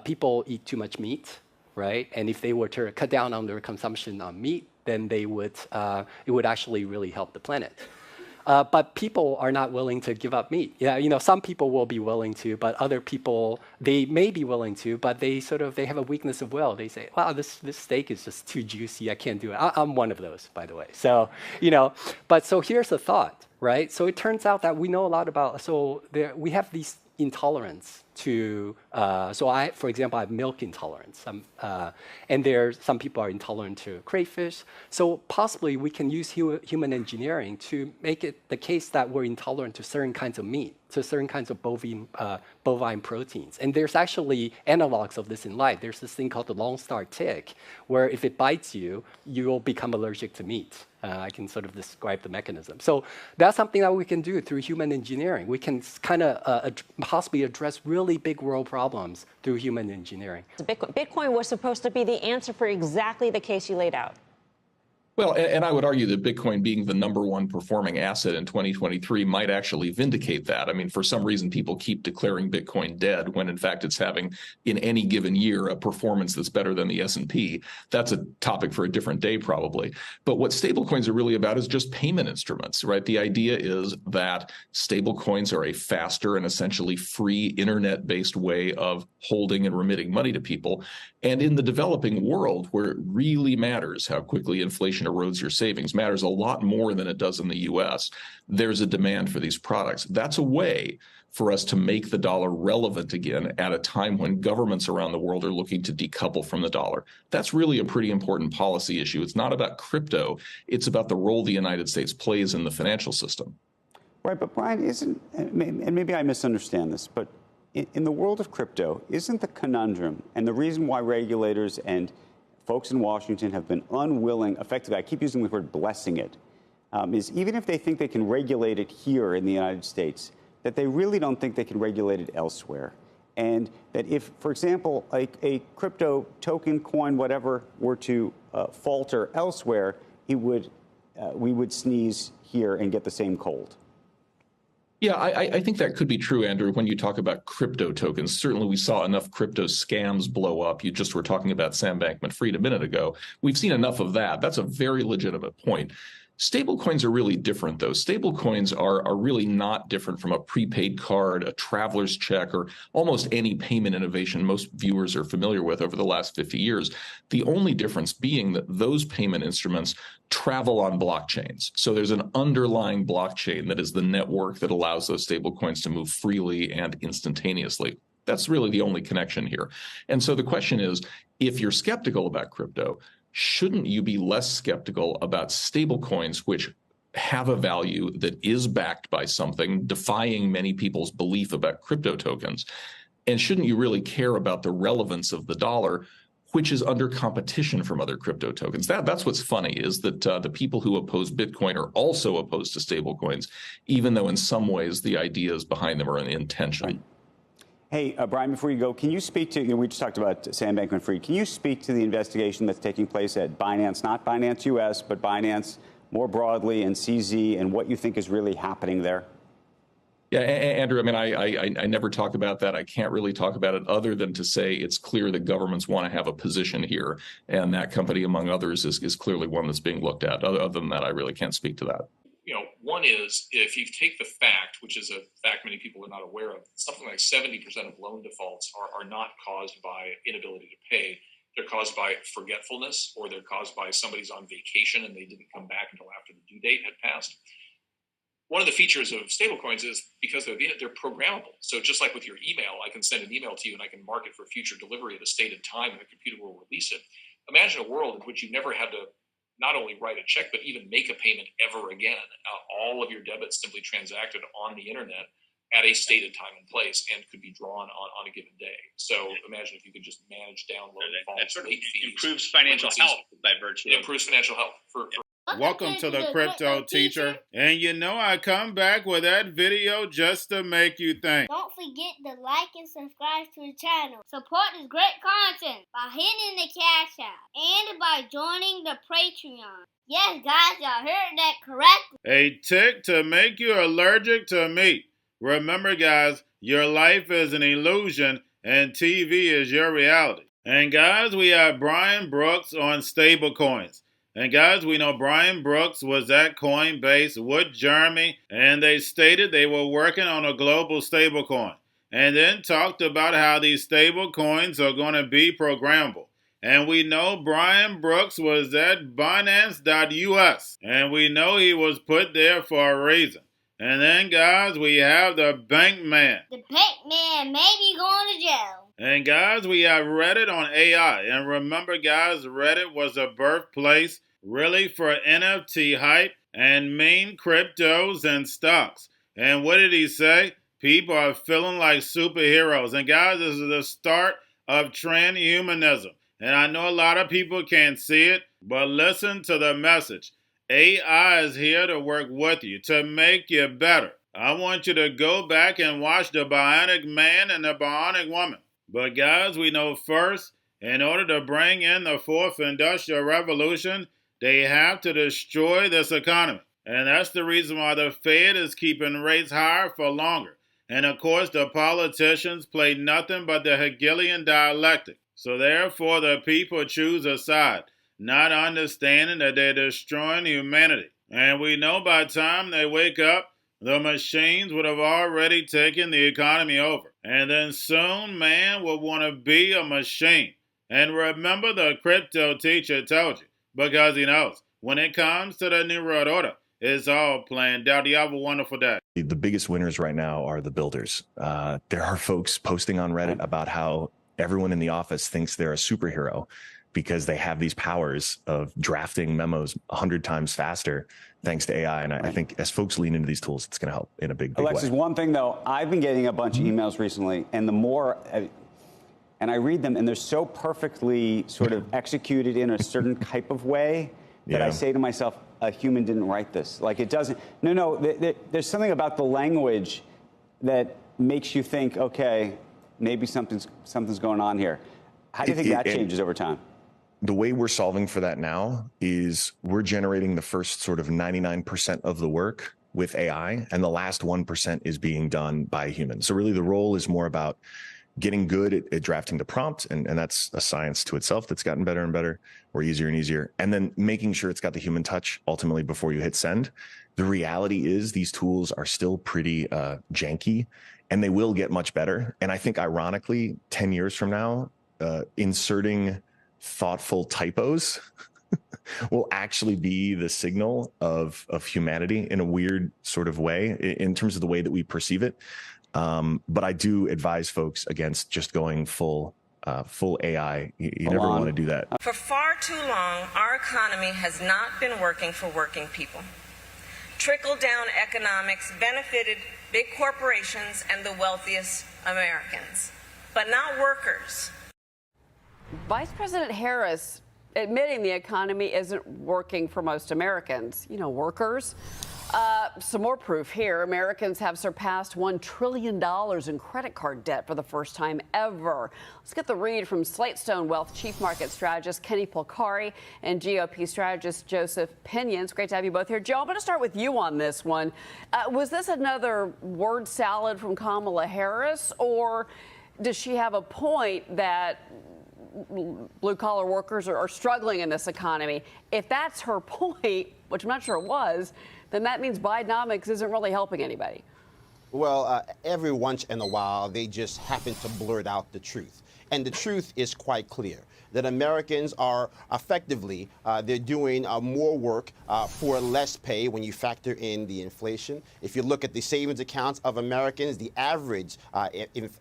people eat too much meat, right? And if they were to cut down on their consumption on meat, then they would, it would actually really help the planet. But people are not willing to give up meat. Yeah, some people will be willing to, but other people, they may be willing to, but they have a weakness of will. They say, wow, this steak is just too juicy. I can't do it. I'm one of those, by the way. So, but so here's the thought, right? So it turns out that we know a lot about, we have these intolerance to, for example, I have milk intolerance. And some people are intolerant to crayfish. So possibly we can use human engineering to make it the case that we're intolerant to certain kinds of meat, to certain kinds of bovine proteins. And there's actually analogs of this in life. There's this thing called the Lone Star tick, where if it bites you, you'll become allergic to meat. I can sort of describe the mechanism. So that's something that we can do through human engineering. We can kind of possibly address really big world problems through human engineering. Bitcoin was supposed to be the answer for exactly the case you laid out. Well, and I would argue that Bitcoin being the #1 performing asset in 2023 might actually vindicate that. I mean, for some reason, people keep declaring Bitcoin dead when, in fact, it's having, in any given year, a performance that's better than the S&P. That's a topic for a different day, probably. But what stablecoins are really about is just payment instruments, right? The idea is that stablecoins are a faster and essentially free internet-based way of holding and remitting money to people. And in the developing world, where it really matters how quickly inflation erodes your savings, matters a lot more than it does in the US, there's a demand for these products. That's a way for us to make the dollar relevant again at a time when governments around the world are looking to decouple from the dollar. That's really a pretty important policy issue. It's not about crypto. It's about the role the United States plays in the financial system. Right, but Brian, and maybe I misunderstand this, but in the world of crypto, isn't the conundrum and the reason why regulators and folks in Washington have been unwilling, effectively, I keep using the word blessing it, is even if they think they can regulate it here in the United States, that they really don't think they can regulate it elsewhere. And that if, for example, a crypto token, coin, whatever, were to falter elsewhere, we would sneeze here and get the same cold. Yeah, I think that could be true, Andrew, when you talk about crypto tokens. Certainly, we saw enough crypto scams blow up. You just were talking about Sam Bankman-Fried a minute ago. We've seen enough of that. That's a very legitimate point. Stablecoins are really different, though. Stablecoins are really not different from a prepaid card, a traveler's check, or almost any payment innovation most viewers are familiar with over the last 50 years. The only difference being that those payment instruments travel on blockchains. So there's an underlying blockchain that is the network that allows those stablecoins to move freely and instantaneously. That's really the only connection here. And so the question is, if you're skeptical about crypto, shouldn't you be less skeptical about stablecoins, which have a value that is backed by something, defying many people's belief about crypto tokens? And shouldn't you really care about the relevance of the dollar, which is under competition from other crypto tokens? That's what's funny, is that the people who oppose Bitcoin are also opposed to stablecoins, even though in some ways the ideas behind them are an intention. Right. Hey, Brian, before you go, can you speak to, we just talked about Sam Bankman-Fried. Can you speak to the investigation that's taking place at Binance, not Binance US, but Binance more broadly, and CZ, and what you think is really happening there? Yeah, Andrew, I mean, I never talk about that. I can't really talk about it other than to say it's clear that governments want to have a position here. And that company, among others, is clearly one that's being looked at. Other than that, I really can't speak to that. One is, if you take the fact, which is a fact many people are not aware of, something like 70% of loan defaults are not caused by inability to pay. They're caused by forgetfulness, or they're caused by somebody's on vacation and they didn't come back until after the due date had passed. One of the features of stablecoins is because they're programmable. So just like with your email, I can send an email to you and I can mark it for future delivery at a stated time and the computer will release it. Imagine a world in which you never had to not only write a check, but even make a payment ever again. All of your debits simply transacted on the internet at a stated time and place and could be drawn on a given day. So imagine if you could just manage down loan defaults, sort of late fees. Improves financial health by virtue. It improves financial health. Welcome to the Crypto Teacher. And you know I come back with that video just to make you think. Don't forget to like and subscribe to the channel. Support this great content by hitting the cash app and by joining the Patreon. Yes, guys, y'all heard that correctly. A tick to make you allergic to meat. Remember, guys, your life is an illusion and TV is your reality. And guys, we have Brian Brooks on stablecoins. And guys, we know Brian Brooks was at Coinbase with Jeremy, and they stated they were working on a global stablecoin. And then talked about how these stablecoins are going to be programmable. And we know Brian Brooks was at Binance.us. And we know he was put there for a reason. And then, guys, we have the bank man. The bank man may be going to jail. And, guys, we have Reddit on AI. And remember, guys, Reddit was a birthplace really for NFT hype and meme cryptos and stocks. And what did he say? People are feeling like superheroes. And, guys, this is the start of transhumanism. And I know a lot of people can't see it, but listen to the message. AI is here to work with you, to make you better. I want you to go back and watch the Bionic Man and the Bionic Woman. But guys, we know first, in order to bring in the fourth industrial revolution, they have to destroy this economy. And that's the reason why the Fed is keeping rates higher for longer. And of course, the politicians play nothing but the Hegelian dialectic. So therefore, the people choose a side, not understanding that they're destroying humanity. And we know by the time they wake up, the machines would have already taken the economy over. And then soon, man will want to be a machine. And remember, the crypto teacher told you, because he knows, when it comes to the New World Order, it's all planned out. You have a wonderful day. The biggest winners right now are the builders. There are folks posting on Reddit about how everyone in the office thinks they're a superhero because they have these powers of drafting memos 100 times faster thanks to AI. And I think as folks lean into these tools, it's going to help in a big way. Alexis, one thing, though, I've been getting a bunch of emails recently, and the more, and I read them, and they're so perfectly sort of executed in a certain type of way that I say to myself, a human didn't write this. Like, it doesn't. No, there's something about the language that makes you think, okay, maybe something's going on here. How do you think that changes over time? The way we're solving for that now is we're generating the first sort of 99% of the work with AI, and the last 1% is being done by humans. So really the role is more about getting good at drafting the prompt, and that's a science to itself that's gotten better and better, or easier and easier, and then making sure it's got the human touch ultimately before you hit send. The reality is these tools are still pretty janky, and they will get much better. And I think ironically, 10 years from now, inserting thoughtful typos will actually be the signal of humanity in a weird sort of way in terms of the way that we perceive it. But I do advise folks against just going full AI. You never want to do that. For far too long, our economy has not been working for working people. Trickle-down economics benefited big corporations and the wealthiest Americans, but not workers. Vice President Harris admitting the economy isn't working for most Americans, workers. Some more proof here. Americans have surpassed $1 trillion in credit card debt for the first time ever. Let's get the read from Slatestone Wealth Chief Market Strategist Kenny Polcari and GOP strategist Joseph Pinion. It's great to have you both here. Joe, I'm going to start with you on this one. Was this another word salad from Kamala Harris, or does she have a point that blue-collar workers are struggling in this economy? If that's her point, which I'm not sure it was, then that means Bidenomics isn't really helping anybody. Well, every once in a while, they just happen to blurt out the truth. And the truth is quite clear, that Americans are effectively, they're doing more work for less pay when you factor in the inflation. If you look at the savings accounts of Americans, the average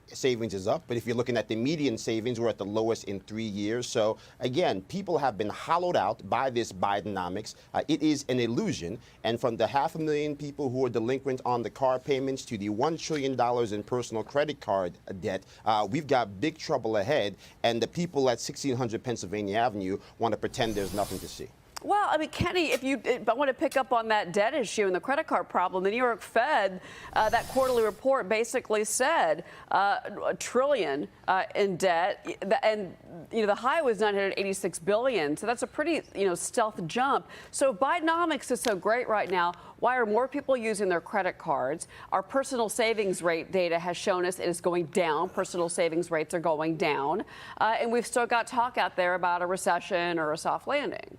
savings is up. But if you're looking at the median savings, we're at the lowest in 3 years. So again, people have been hollowed out by this Bidenomics. It is an illusion. And from the 500,000 people who are delinquent on the car payments to the $1 trillion in personal credit card debt, we've got big trouble ahead. And the people at 1600 Pennsylvania Avenue want to pretend there's nothing to see. Well, I mean, Kenny, if I want to pick up on that debt issue and the credit card problem, the New York Fed, that quarterly report basically said $1 trillion in debt, and the high was $986 billion. So that's a pretty stealth jump. So if Bidenomics is so great right now, why are more people using their credit cards? Our personal savings rate data has shown us it is going down. Personal savings rates are going down, and we've still got talk out there about a recession or a soft landing.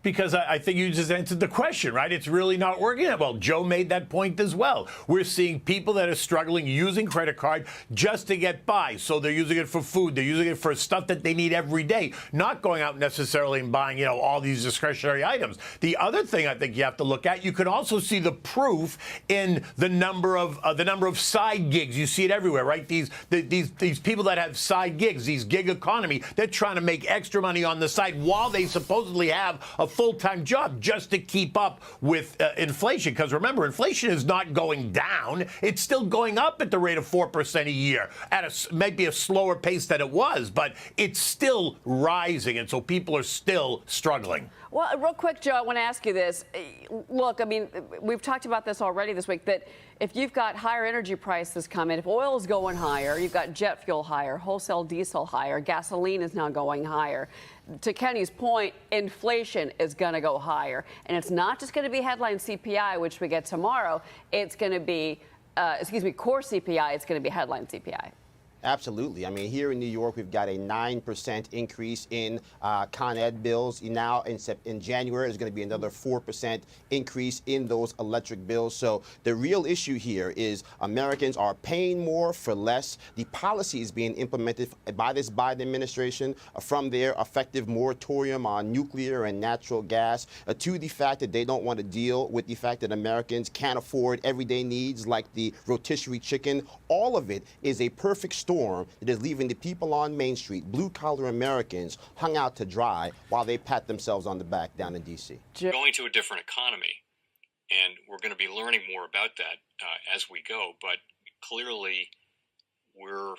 Because I think you just answered the question, right? It's really not working that well. Joe made that point as well. We're seeing people that are struggling using credit card just to get by. So they're using it for food. They're using it for stuff that they need every day, not going out necessarily and buying, all these discretionary items. The other thing I think you have to look at, you can also see the proof in the number of side gigs. You see it everywhere, right? These people that have side gigs, these gig economy, they're trying to make extra money on the side while they supposedly have a full-time job just to keep up with inflation. Because remember, inflation is not going down. It's still going up at the rate of 4% a year at maybe a slower pace than it was, but it's still rising. And so people are still struggling. Well, real quick, Joe, I want to ask you this. Look, I mean, we've talked about this already this week, that if you've got higher energy prices coming, if oil is going higher, you've got jet fuel higher, wholesale diesel higher, gasoline is now going higher. To Kenny's point, inflation is going to go higher. And it's not just going to be headline CPI, which we get tomorrow. It's going to be, core CPI. It's going to be headline CPI. Absolutely. I mean, here in New York, we've got a 9% increase in Con Ed bills. Now, in January, there's going to be another 4% increase in those electric bills. So the real issue here is Americans are paying more for less. The policy is being implemented by this Biden administration from their effective moratorium on nuclear and natural gas to the fact that they don't want to deal with the fact that Americans can't afford everyday needs like the rotisserie chicken. All of it is a perfect storm that is leaving the people on Main Street, blue-collar Americans, hung out to dry while they pat themselves on the back down in D.C. We're going to a different economy, and we're going to be learning more about that as we go. But clearly, we're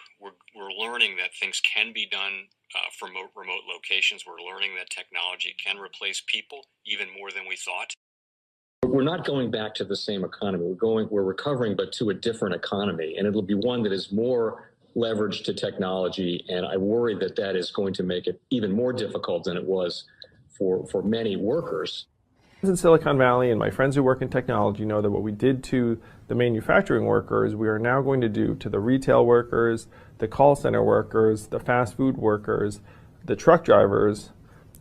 learning that things can be done from remote locations. We're learning that technology can replace people even more than we thought. We're not going back to the same economy. We're recovering, but to a different economy, and it'll be one that is more leveraged to technology, and I worry that that is going to make it even more difficult than it was for many workers. In Silicon Valley, and my friends who work in technology know that what we did to the manufacturing workers, we are now going to do to the retail workers, the call center workers, the fast food workers, the truck drivers,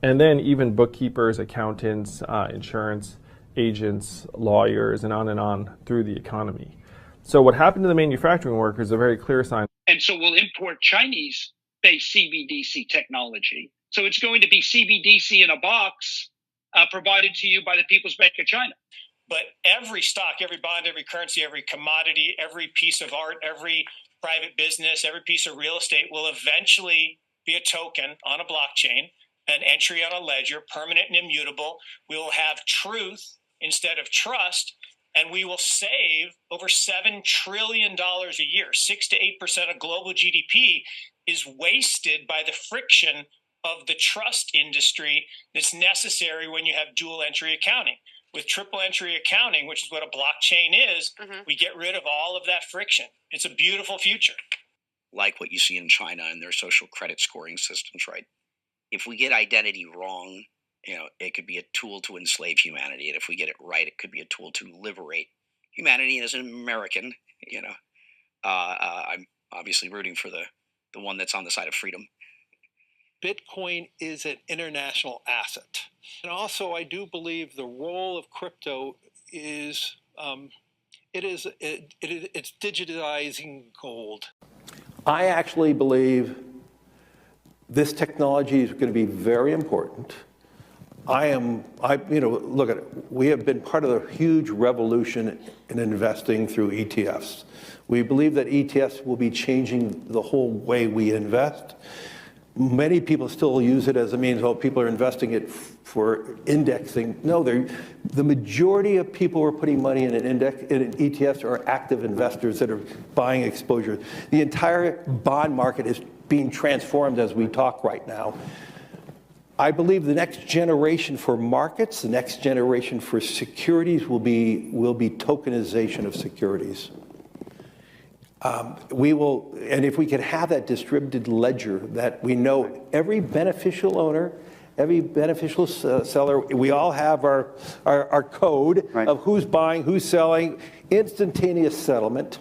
and then even bookkeepers, accountants, insurance agents, lawyers, and on through the economy. So what happened to the manufacturing workers is a very clear sign. And so we'll import Chinese-based CBDC technology. So it's going to be CBDC in a box provided to you by the People's Bank of China. But every stock, every bond, every currency, every commodity, every piece of art, every private business, every piece of real estate will eventually be a token on a blockchain, an entry on a ledger, permanent and immutable. We will have truth instead of trust. And we will save over $7 trillion a year. 6 to 8% of global GDP is wasted by the friction of the trust industry that's necessary when you have dual entry accounting. With triple entry accounting, which is what a blockchain is, we get rid of all of that friction. It's a beautiful future. Like what you see in China and their social credit scoring systems, right? If we get identity wrong, it could be a tool to enslave humanity. And if we get it right, it could be a tool to liberate humanity. And as an American, I'm obviously rooting for the one that's on the side of freedom. Bitcoin is an international asset. And also, I do believe the role of crypto is, it's digitizing gold. I actually believe this technology is going to be very important. Look at it. We have been part of the huge revolution in investing through ETFs. We believe that ETFs will be changing the whole way we invest. Many people still use it as a means, people are investing it for indexing. No, the majority of people who are putting money in in ETFs are active investors that are buying exposure. The entire bond market is being transformed as we talk right now. I believe the next generation for markets, the next generation for securities will be tokenization of securities. We will, and if we can have that distributed ledger that we know every beneficial owner, every beneficial seller, we all have our code of who's buying, who's selling, instantaneous settlement.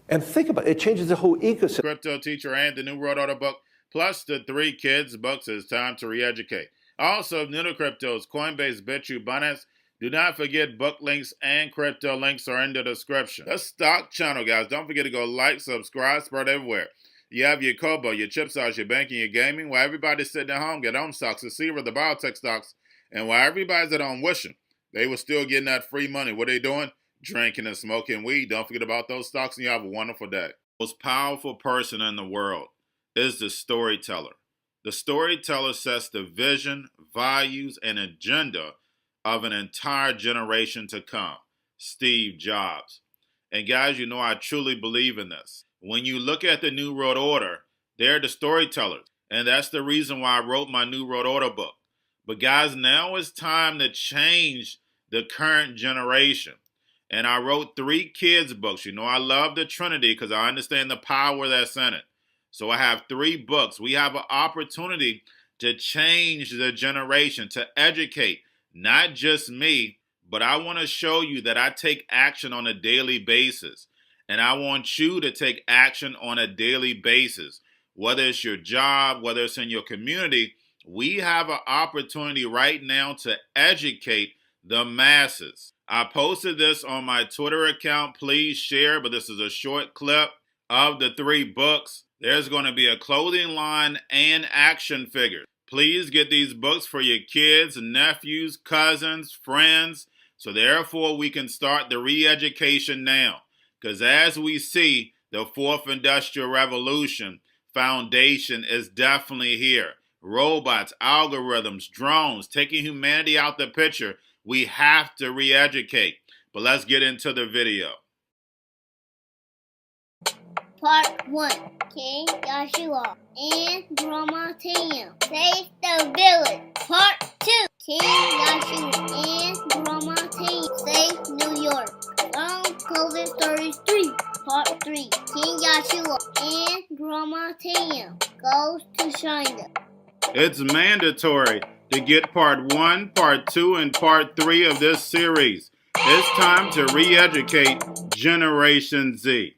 And think about it, it changes the whole ecosystem. Cryptoteacher and the new World Order book, plus the 3 kids books. It's time to re-educate. Also, new to cryptos, Coinbase, Bitrue, Binance. Do not forget book links and crypto links are in the description. The stock channel, guys. Don't forget to go like, subscribe, spread everywhere. You have your Kobo, your chip stocks, your banking, your gaming. While everybody's sitting at home, get home stocks, the Seaver, the biotech stocks. And while everybody's at home wishing, they were still getting that free money. What are they doing? Drinking and smoking weed. Don't forget about those stocks, and you have a wonderful day. The most powerful person in the world is the storyteller. The storyteller sets the vision, values, and agenda of an entire generation to come. Steve Jobs. And guys, you know I truly believe in this. When you look at the New World Order, they're the storytellers. And that's the reason why I wrote my New World Order book. But guys, now it's time to change the current generation. And I wrote 3 kids books. You know I love the Trinity because I understand the power that's in it. So I have 3 books. We have an opportunity to change the generation, to educate, not just me, but I want to show you that I take action on a daily basis. And I want you to take action on a daily basis. Whether it's your job, whether it's in your community, we have an opportunity right now to educate the masses. I posted this on my Twitter account. Please share, but this is a short clip of the 3 books. There's going to be a clothing line and action figures. Please get these books for your kids, nephews, cousins, friends, so therefore we can start the re-education now. Because as we see, the 4th Industrial Revolution foundation is definitely here. Robots, algorithms, drones, taking humanity out the picture. We have to re-educate. But let's get into the video. Part 1. King Joshua and Drama Tam save the village. Part 2. King Joshua and Drama Tam save New York from COVID stories 3. Part 3. King Joshua and Drama Tam goes to China. It's mandatory to get part 1, part 2, and part 3 of this series. It's time to re-educate Generation Z.